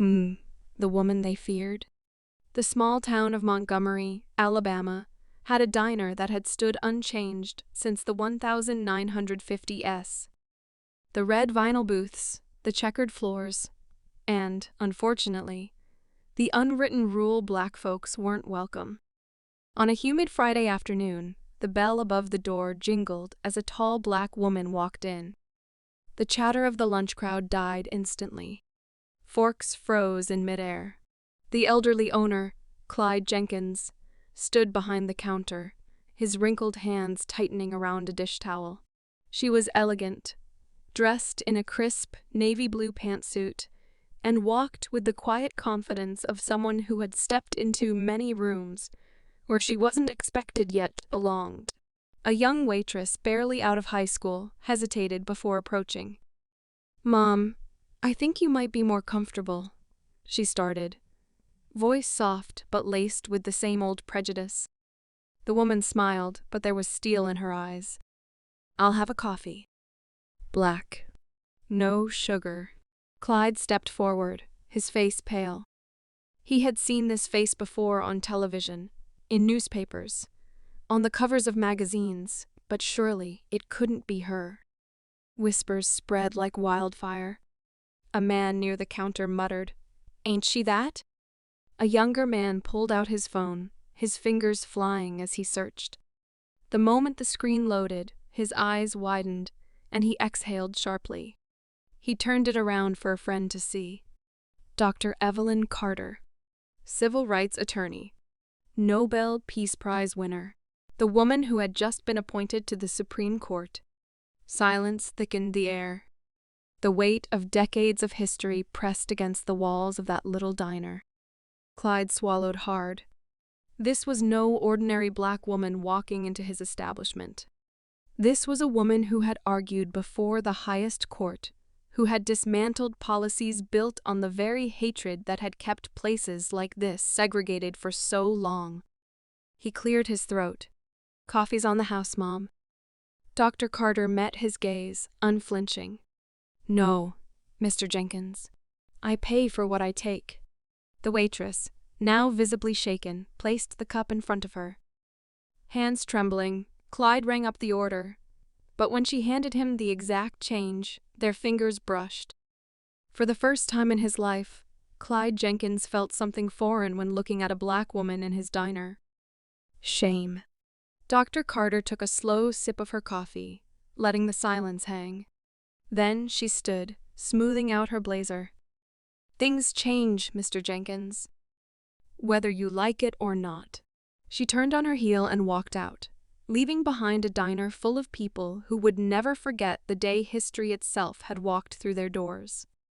The woman they feared? The small town of Montgomery, Alabama, had a diner that had stood unchanged since the 1950s. The red vinyl booths, the checkered floors, and, unfortunately, the unwritten rule black folks weren't welcome. On a humid Friday afternoon, the bell above the door jingled as a tall black woman walked in. The chatter of the lunch crowd died instantly. Forks froze in midair. The elderly owner, Clyde Jenkins, stood behind the counter, his wrinkled hands tightening around a dish towel. She was elegant, dressed in a crisp navy blue pantsuit, and walked with the quiet confidence of someone who had stepped into many rooms where she wasn't expected yet belonged. A young waitress barely out of high school hesitated before approaching. "Mom, I think you might be more comfortable," she started, voice soft but laced with the same old prejudice. The woman smiled, but there was steel in her eyes. "I'll have a coffee. Black. No sugar." Clyde stepped forward, his face pale. He had seen this face before on television, in newspapers, on the covers of magazines, but surely it couldn't be her. Whispers spread like wildfire. A man near the counter muttered, "Ain't she that?" A younger man pulled out his phone, his fingers flying as he searched. The moment the screen loaded, his eyes widened, and he exhaled sharply. He turned it around for a friend to see. Dr. Evelyn Carter, civil rights attorney, Nobel Peace Prize winner, the woman who had just been appointed to the Supreme Court. Silence thickened the air. The weight of decades of history pressed against the walls of that little diner. Clyde swallowed hard. This was no ordinary black woman walking into his establishment. This was a woman who had argued before the highest court, who had dismantled policies built on the very hatred that had kept places like this segregated for so long. He cleared his throat. "Coffee's on the house, Mom." Dr. Carter met his gaze, unflinching. "No, Mr. Jenkins. I pay for what I take." The waitress, now visibly shaken, placed the cup in front of her. Hands trembling, Clyde rang up the order, but when she handed him the exact change, their fingers brushed. For the first time in his life, Clyde Jenkins felt something foreign when looking at a black woman in his diner. Shame. Dr. Carter took a slow sip of her coffee, letting the silence hang. Then she stood, smoothing out her blazer. "Things change, Mr. Jenkins. Whether you like it or not." She turned on her heel and walked out, leaving behind a diner full of people who would never forget the day history itself had walked through their doors.